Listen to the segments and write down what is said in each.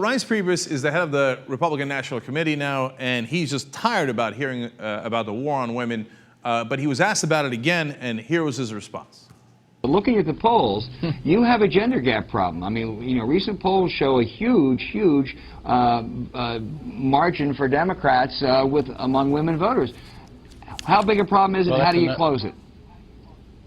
Reince Priebus is the head of the Republican National Committee now, and he's just tired about hearing about the war on women. But he was asked about it again, and here was his response. Looking at the polls, you have a gender gap problem. I mean, you know, recent polls show a huge margin for Democrats among women voters. How big a problem is it, and how do you close it?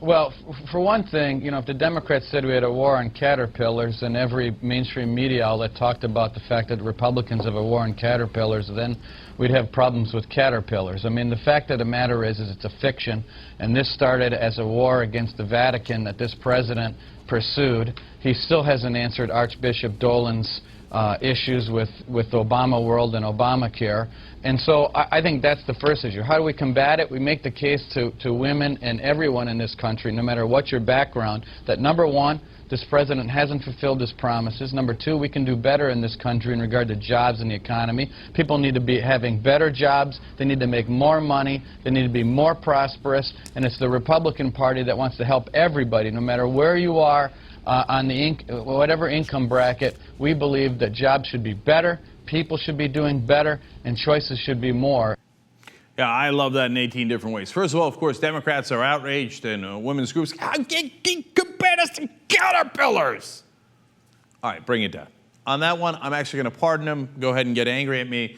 Well, for one thing, you know, if the Democrats said we had a war on caterpillars and every mainstream media outlet talked about the fact that Republicans have a war on caterpillars, then we'd have problems with caterpillars. I mean, the fact of the matter is it's a fiction, and this started as a war against the Vatican that this president pursued. He still hasn't answered Archbishop Dolan's issues with Obama World and Obamacare. And so I think that's the first issue. How do we combat it? We make the case to women and everyone in this country, no matter what your background, that number one, this president hasn't fulfilled his promises. Number two, we can do better in this country in regard to jobs and the economy. People need to be having better jobs. They need to make more money. They need to be more prosperous. And it's the Republican Party that wants to help everybody, no matter where you are, on the whatever income bracket. We believe that jobs should be better, people should be doing better, and choices should be more. Yeah, I love that in 18 different ways. First of all, of course, Democrats are outraged, and women's groups compared us to caterpillars. All right, bring it down. On that one, I'm actually going to pardon him. Go ahead and get angry at me.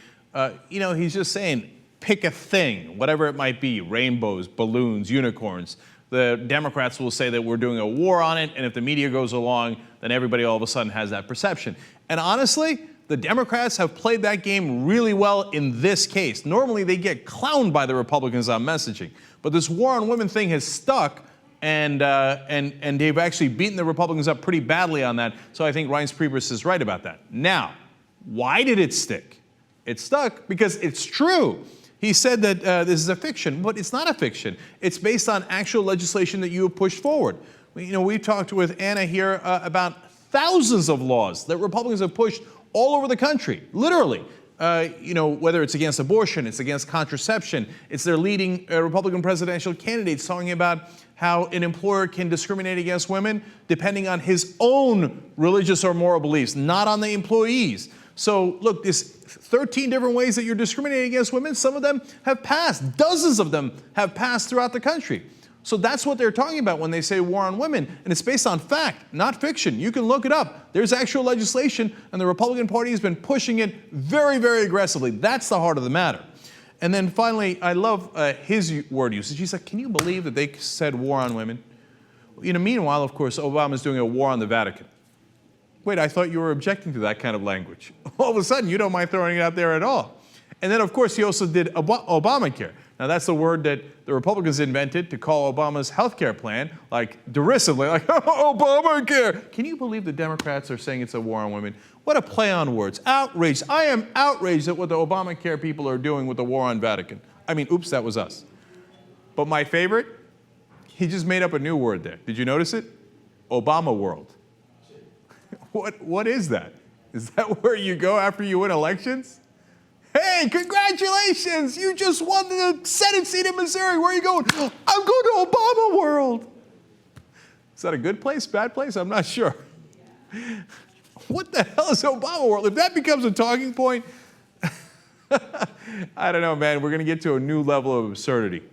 You know, he's just saying, pick a thing, whatever it might be, rainbows, balloons, unicorns. The Democrats will say that we're doing a war on it, and if the media goes along, then everybody all of a sudden has that perception. And honestly, the Democrats have played that game really well in this case. Normally, they get clowned by the Republicans on messaging. But this war on women thing has stuck, and they've actually beaten the Republicans up pretty badly on that. So I think Reince Priebus is right about that. Now, why did it stick? It stuck because it's true. He said that this is a fiction, but it's not a fiction. It's based on actual legislation that you have pushed forward. You know, we talked with Anna here about thousands of laws that Republicans have pushed all over the country, literally. You know, whether it's against abortion, it's against contraception, it's their leading Republican presidential candidates talking about how an employer can discriminate against women depending on his own religious or moral beliefs, not on the employees. So, look, there's 13 different ways that you're discriminating against women. Some of them have passed. Dozens of them have passed throughout the country. So that's what they're talking about when they say war on women. And it's based on fact, not fiction. You can look it up. There's actual legislation, and the Republican Party has been pushing it very, very aggressively. That's the heart of the matter. And then finally, I love his word usage. He said, can you believe that they said war on women? You know, meanwhile, of course, Obama's doing a war on the Vatican. Wait, I thought you were objecting to that kind of language. All of a sudden, you don't mind throwing it out there at all. And then, of course, he also did Obamacare. Now, that's the word that the Republicans invented to call Obama's health care plan, like, derisively, like, oh, Obamacare. Can you believe the Democrats are saying it's a war on women? What a play on words. Outraged. I am outraged at what the Obamacare people are doing with the war on Vatican. I mean, oops, that was us. But my favorite, he just made up a new word there. Did you notice it? Obama world. What is that? Is that where you go after you win elections? Hey, congratulations! You just won the Senate seat in Missouri. Where are you going? I'm going to Obama world. Is that a good place, bad place? I'm not sure. What the hell is Obama world? If that becomes a talking point, I don't know, man. We're going to get to a new level of absurdity.